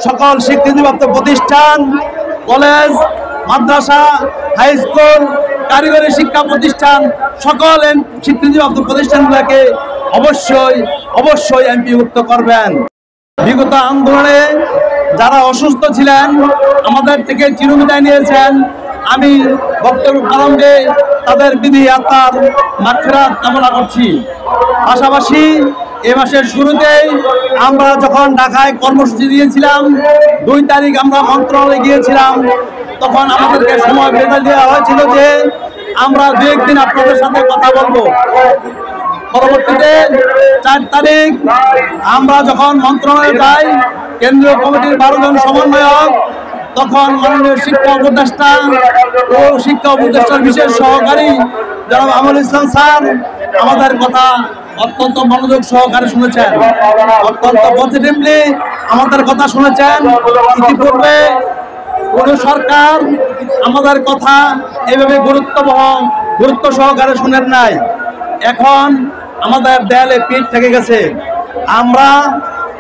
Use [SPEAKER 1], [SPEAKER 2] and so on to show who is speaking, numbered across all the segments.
[SPEAKER 1] সকল স্বীকৃতিপ্রাপ্ত প্রতিষ্ঠান, কলেজ, মাদ্রাসা, high school, কারিগরি শিক্ষা প্রতিষ্ঠান, সকল স্বীকৃতিপ্রাপ্ত প্রতিষ্ঠানগুলোকে অবশ্যই এমপিভুক্ত করবেন। বিগত আন্দোলনে যারা অসুস্থ ছিলেন, আমাদের থেকে চিরবিদায় নিয়েছেন, আমি বক্তব্য প্রারম্ভে তাদের বিধি আত্মার মাগফিরাত কামনা করছি। পাশাপাশি এ মাসের শুরুতেই আমরা যখন ঢাকায় কর্মসূচি দিয়েছিলাম, 2 তারিখ আমরা মন্ত্রণালয়ে গিয়েছিলাম, তখন আমাদেরকে সময় বেঁধে দেওয়া হয়েছিল যে আমরা 2-1 দিন আপনাদের সাথে কথা বলবো। পরবর্তীতে 4 তারিখ আমরা যখন মন্ত্রণালয়ে যাই, কেন্দ্রীয় কমিটির 12 জন সমন্বয়ক, তখন মাননীয় শিক্ষা উপদেষ্টা ও শিক্ষা উপদেষ্টার বিশেষ সহকারী জনাব আমল ইসলাম স্যার আমাদের কথা অত্যন্ত মনোযোগ সহকারে শুনেছেন, অত্যন্ত পজিটিভলি আমাদের কথা শুনেছেন। ইতিপূর্বে কোন সরকার আমাদের কথা এভাবে গুরুত্ব সহকারে শুনেন নাই। এখন আমাদের দেয়ালে পিঠ থেকে গেছে। আমরা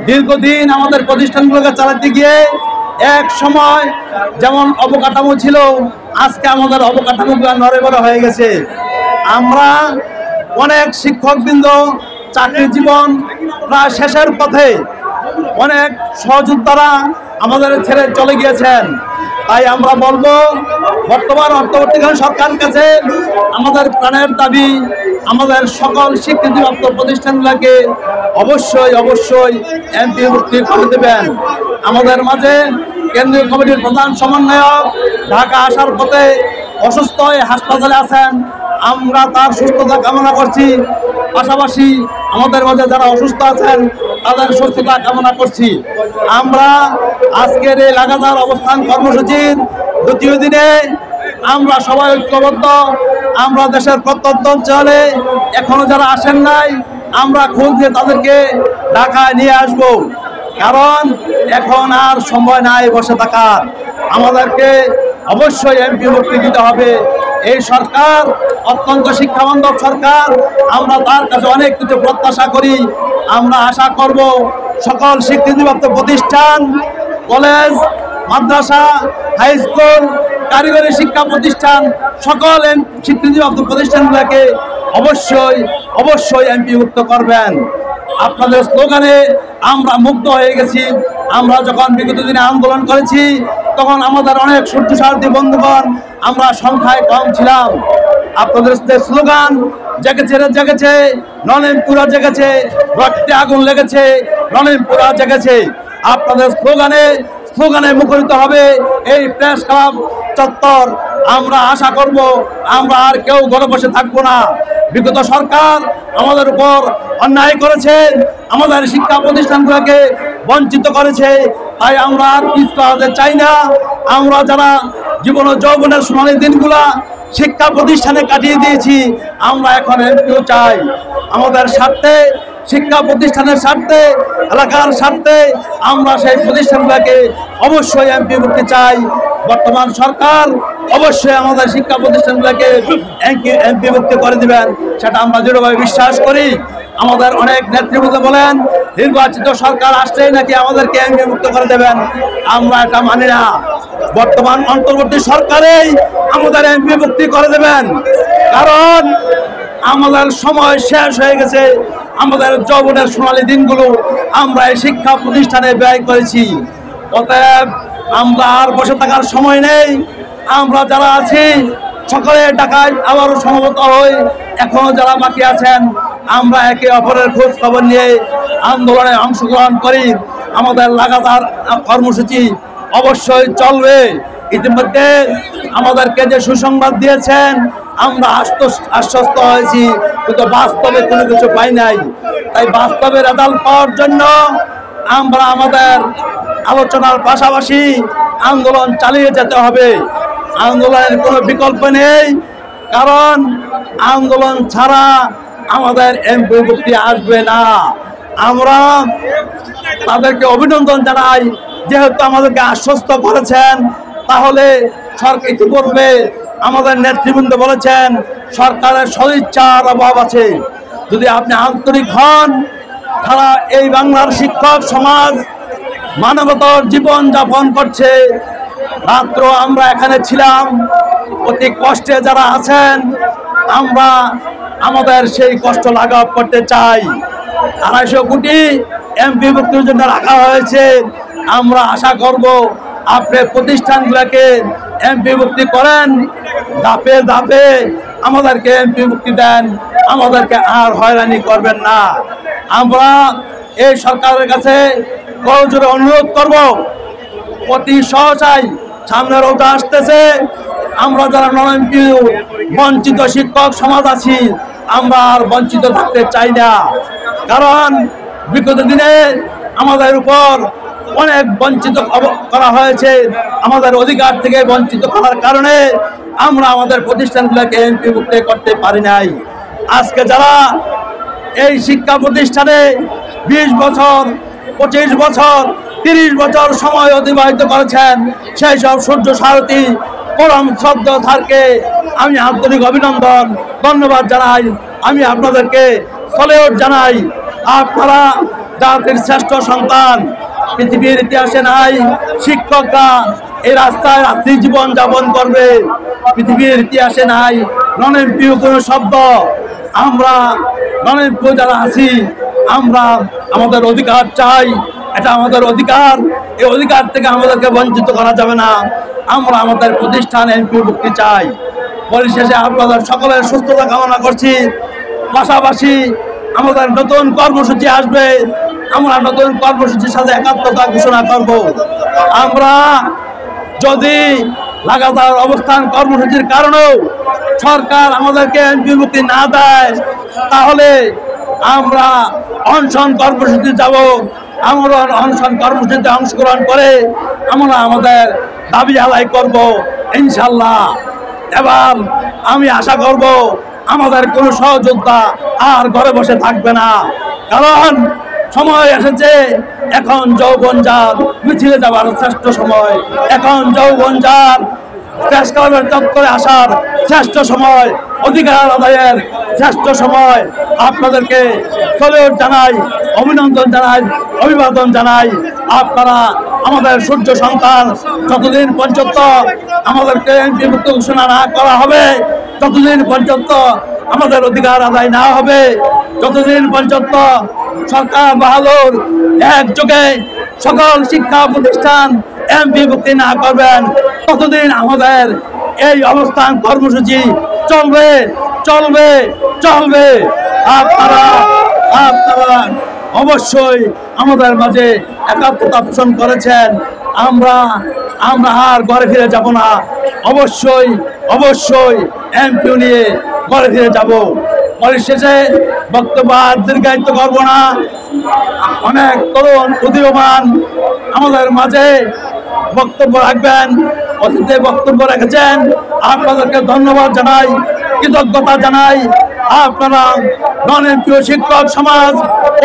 [SPEAKER 1] দীর্ঘদিন আমাদের প্রতিষ্ঠানগুলোকে চালাতে গিয়ে এক সময় যেমন অবকাঠামো ছিল, আজকে আমাদের অবকাঠামোগুলো নড়বড়ে হয়ে গেছে। আমরা অনেক শিক্ষকবৃন্দ চাকরি জীবন প্রায় শেষের পথে, অনেক সহযোদ্ধারা আমাদের ছেড়ে চলে গিয়েছেন। তাই আমরা বলবো, বর্তমান অন্তর্বর্তীকালীন সরকারের কাছে আমাদের প্রাণের দাবি, আমাদের সকল স্বীকৃতিপ্রাপ্ত প্রতিষ্ঠানগুলোকে অবশ্যই এমপিভুক্তি করে দেবেন। আমাদের মাঝে কেন্দ্রীয় কমিটির প্রধান সমন্বয়ক ঢাকা আসার পথে অসুস্থ হয়ে হাসপাতালে আছেন, আমরা তার সুস্থতা কামনা করছি। পাশাপাশি আমাদের মাঝে যারা অসুস্থ আছেন তাদের সুস্থতা কামনা করছি। আমরা আজকের এই লাগাতার অবস্থান কর্মসূচির 2য় দিনে আমরা সবাই ঐক্যবদ্ধ। আমরা দেশের প্রত্যন্ত অঞ্চলে এখনো যারা আসেন নাই, আমরা খোঁজ দিয়ে তাদেরকে ঢাকায় নিয়ে আসব, কারণ এখন আর সময় নাই বসে থাকার। আমাদেরকে অবশ্যই এমপিভুক্তি দিতে হবে। এই সরকার অত্যন্ত শিক্ষাবান্ধব সরকার, আমরা তার কাছে অনেক কিছু প্রত্যাশা করি। আমরা আশা করব সকল স্বীকৃতিপ্রাপ্ত প্রতিষ্ঠান, কলেজ, মাদ্রাসা, হাই স্কুল, কারিগরি শিক্ষা প্রতিষ্ঠান, সকল স্বীকৃতিপ্রাপ্ত প্রতিষ্ঠানগুলোকে অবশ্যই এমপিভুক্ত করবেন। আপনাদের স্লোগানে আমরা মুগ্ধ হয়ে গেছি। আমরা যখন বিগত দিনে আন্দোলন করেছি, তখন আমাদের অনেক সূর্যসারথী বন্ধুগণ আমরা সংখ্যায় কম ছিলাম। আপনাদের স্লোগান জেগেছে, নলেনপুরা জেগেছে, রক্তে আগুন লেগেছে, নলেনপুরা জেগেছে। আপনাদের স্লোগানে মুখরিত হবে এই প্রেস ক্লাব চত্বর। আমরা আশা করব আমরা আর কেউ ঘরে বসে থাকবো না। বিগত সরকার আমাদের উপর অন্যায় করেছে, আমাদের শিক্ষা প্রতিষ্ঠানগুলোকে বঞ্চিত করেছে, তাই আমরা আর পিছপা হতে চাই না। আমরা যারা জীবন ও যৌবনের সোনালী দিনগুলা শিক্ষা প্রতিষ্ঠানে কাটিয়ে দিয়েছি, আমরা এখন এমপিও চাই। আমাদের স্বার্থে, শিক্ষা প্রতিষ্ঠানের স্বার্থে, এলাকার স্বার্থে আমরা সেই প্রতিষ্ঠানগুলোকে অবশ্যই এমপিভুক্তি চাই। বর্তমান সরকার অবশ্যই আমাদের শিক্ষা প্রতিষ্ঠানগুলোকে এমপিভুক্তি করে দিবেন, সেটা আমরা দৃঢ়ভাবে বিশ্বাস করি। আমাদের অনেক নেতৃবৃন্দ বলেন নির্বাচিত সরকার আসলেই নাকি আমাদেরকে এমপিভুক্ত করে দেবেন। আমরা এটা মানি না। বর্তমান অন্তর্বর্তী সরকারেই আমাদের এমপিভুক্তি করে দেবেন, কারণ আমাদের সময় শেষ হয়ে গেছে। আমাদের যৌবনের সোনালী দিনগুলো আমরা এই শিক্ষা প্রতিষ্ঠানে ব্যয় করেছি। অতএব আমরা আর বসে থাকার সময় নেই। আমরা যারা আছি সকলে ঢাকায় আবারও সমবেত হই। এখনো যারা বাকি আছেন, আমরা একে অপরের খোঁজ খবর নিয়ে আন্দোলনে অংশগ্রহণ করি। আমাদের লাগাতার কর্মসূচি অবশ্যই চলবে। ইতিমধ্যে আমাদেরকে যে সুসংবাদ দিয়েছেন আমরা আশ্বস্ত হয়েছি, কিন্তু বাস্তবে কোনো কিছু পাই নাই। তাই বাস্তবে রেজাল্ট পাওয়ার জন্য আমরা আমাদের আলোচনার পাশাপাশি আন্দোলন চালিয়ে যেতে হবে। আন্দোলনের কোনো বিকল্প নেই, কারণ আন্দোলন ছাড়া আমাদের এমপিভুক্তি আসবে না। আমরা তাদেরকে অভিনন্দন জানাই, যেহেতু আমাদেরকে আশ্বস্ত করেছেন। তাহলে সরকার ইতিপূর্বে আমাদের নেতৃবৃন্দ বলেছেন সরকারের সদিচ্ছার অভাব আছে। যদি আপনি আন্তরিক হন, তারা এই বাংলার শিক্ষক সমাজ মানবতার জীবন যাপন করছে। রাত্র আমরা এখানে ছিলাম, অতি কষ্টে যারা আছেন আমরা আমাদের সেই কষ্ট লাঘব করতে চাই। 250 কোটি এমপি মুক্তির জন্য রাখা হয়েছে। আমরা আশা করব আপনি প্রতিষ্ঠানগুলোকে এমপি মুক্তি করেন, ধাপে ধাপে আমাদেরকে এমপি মুক্তি দেন, আমাদেরকে আর হয়রানি করবেন না। আমরা এই সরকারের কাছে করজোড়ে অনুরোধ করব, অতি সহসাই সামনে রোজা আসতেছে, আমরা যারা নন এমপি বঞ্চিত শিক্ষক সমাজ আছি আমরা আর বঞ্চিত থাকতে চাই না। কারণ বিগত দিনে আমাদের উপর অনেক বঞ্চিত করা হয়েছে, আমাদের অধিকার থেকে বঞ্চিত করার কারণে আমরা আমাদের প্রতিষ্ঠানগুলোকে এমপি মুক্ত করতে পারি নাই। আজকে যারা এই শিক্ষা প্রতিষ্ঠানে 20 বছর 25 বছর 30 বছর সময় অতিবাহিত করেছেন, সেই সব সূর্য সারথী পরম শ্রদ্ধা স্যারকে আমি আন্তরিক অভিনন্দন ধন্যবাদ জানাই। আমি আপনাদেরকে সলেট জানাই। আপনারা জাতির শ্রেষ্ঠ সন্তান, পৃথিবীর ইতিহাসে নাই শিক্ষকরা এই রাস্তায় রাত্রি জীবন যাপন করবে, পৃথিবীর ইতিহাসে নাই নন এমপি কোনো শব্দ। আমরা নন এমপি যারা আছি আমরা আমাদের অধিকার চাই, এটা আমাদের অধিকার, এই অধিকার থেকে আমাদেরকে বঞ্চিত করা যাবে না। আমরা আমাদের প্রতিষ্ঠান এমপি মুক্তি চাই। পরিশেষে আপনাদের সকলের সুস্থতা কামনা করছি। পাশাপাশি আমাদের নতুন কর্মসূচি আসবে, আমরা নতুন কর্মসূচির সাথে একাত্মতা ঘোষণা করব। আমরা যদি লাগাতার অবস্থান কর্মসূচির কারণেও সরকার আমাদেরকে এমপি মুক্তি না দেয় তাহলে আমরা অনশন কর্মসূচি যাব। আমরা অনশন কর্মসূচিতে অংশগ্রহণ করে আমরা আমাদের দাবি আদায় করব ইনশাল্লাহ। এবার আমি আশা করব আমাদের কোনো সহযোদ্ধা আর ঘরে বসে থাকবে না, কারণ সময় এসেছে এখন যৌবন যার মিছিলে যাবার শ্রেষ্ঠ সময়, এখন যৌবন যার প্রেস ক্লাবের চত্বরে আসার শ্রেষ্ঠ সময়, অধিকার আদায়ের শ্রেষ্ঠ সময়। আপনাদেরকে সলেট জানাই, অভিনন্দন জানাই, অভিবাদন জানাই। আপনারা আমাদের সূর্য সন্তান, যতদিন পর্যন্ত আমাদেরকে এমপি মুক্ত ঘোষণা না করা হবে, ততদিন পর্যন্ত আমাদের অধিকার আদায় না হবে, যতদিন পর্যন্ত সরকার বাহাদুর একযোগে সকল শিক্ষা প্রতিষ্ঠান এমপি মুক্তি না করবেন ততদিন আমাদের এই অবস্থান কর্মসূচি চলবে চলবে চলবে। আপনারা অবশ্যই আমাদের মাঝে একাত্মতা পোষণ করেছেন। আমরা আর ঘরে ফিরে যাব না, অবশ্যই অবশ্যই এমপি নিয়ে ঘরে ফিরে যাব। পরিশেষে বক্তব্য আর দীর্ঘায়িত করব না। অনেক তরুণ উদীয়মান আমাদের মাঝে বক্তব্য রাখবেন, অতীতে বক্তব্য রেখেছেন, আপনাদেরকে ধন্যবাদ জানাই, কৃতজ্ঞতা জানাই। আপনারা নন এমপি শিক্ষক সমাজ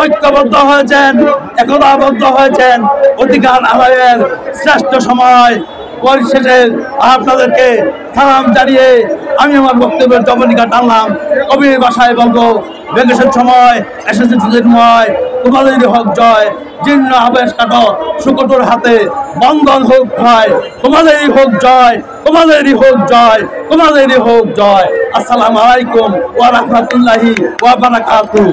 [SPEAKER 1] ঐক্যবদ্ধ হয়েছেন, একতাবদ্ধ হয়েছেন অধিকার আদায়ের শ্রেষ্ঠ সময়। পরিশেষে আপনাদেরকে সালাম জানিয়ে আমি আমার বক্তব্যের জবনিকা টানলাম। কবির ভাষায় বলবো, বেগেশের সময় এসেছে চিন্ময়, তোমাদেরই হোক জয়, জীর্ণ আবেশ কাটো সুকটুর হাতে, বন্ধন হোক ভয়, তোমাদেরই হোক জয়, তোমাদেরই হোক জয়, তোমাদেরই হোক জয়। আসসালামু আলাইকুম ওয়া রাহমাতুল্লাহি ওয়া বারাকাতুহু।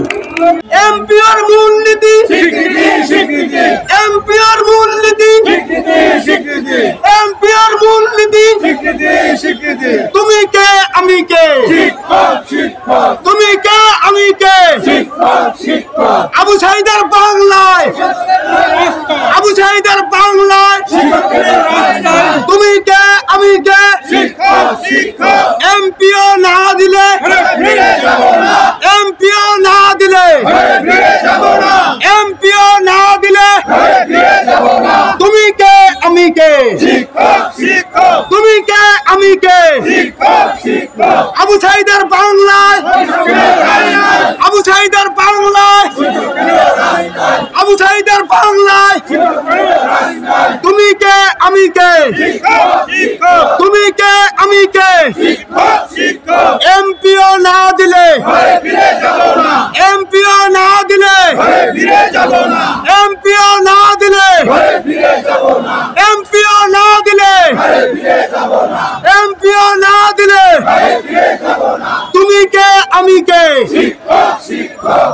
[SPEAKER 2] এমপিআর মূলনীতি স্বীকৃতি স্বীকৃতি, এমপিআর মূলনীতি স্বীকৃতি স্বীকৃতি, এমপিআর মূলনীতি স্বীকৃতি স্বীকৃতি। তুমি কে আমি কে, শিক্ষক শিক্ষক, তুমি কে আমি কে, শিক্ষক শিক্ষক। আবু সাঈদের বাংলায়, আবু সাঈদের বাংলায়, তুমি কে আমি কে, শিক্ষক শিক্ষক। এমপিও না দিলে এমপিও না দিলে এমপিও না দিলে তুমি কে আমি কে, শিক্ষক শিক্ষক, তুমি কে আমি কে, শিক্ষক শিক্ষক। আবু সাঈদের বাংলায়, আবু সাঈদের বাংলায়, আবু সাঈদের বাংলায়, তুমি কে আমি কে, শিক্ষক শিক্ষক, তুমি কে আমি কে, শিক্ষক শিক্ষক। এমপিও না দিলে এমপিও না দিলে এমপিও না দিলে আমি কে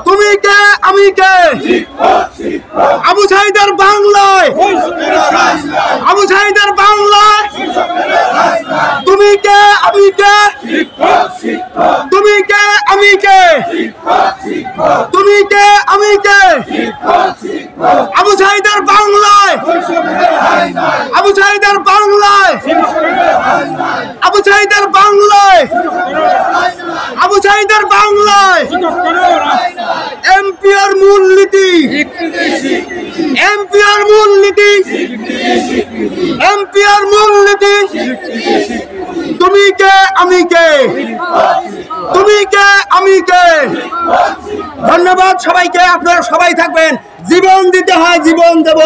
[SPEAKER 2] তুমি কে আমি কে আবু সাঈদের বাংলায় আবু সাঈদের বাংলায় তুমি কে আমি কে তুমি কে আমি কে তুমি কে আমি কে আবু সাঈদের বাংলায় আবু সাঈদের বাংলায় আবু সাঈদের বাংলায় আবু সাঈদের বাংলায় এমপিআর মূলনীতি এমপিআর মূলনীতি এমপিআর মূলনীতি তুমি কে আমি কে তুমি কে আমি কে ধন্যবাদ সবাইকে আপনারা সবাই থাকবেন জীবন দিতে হয় জীবন দেব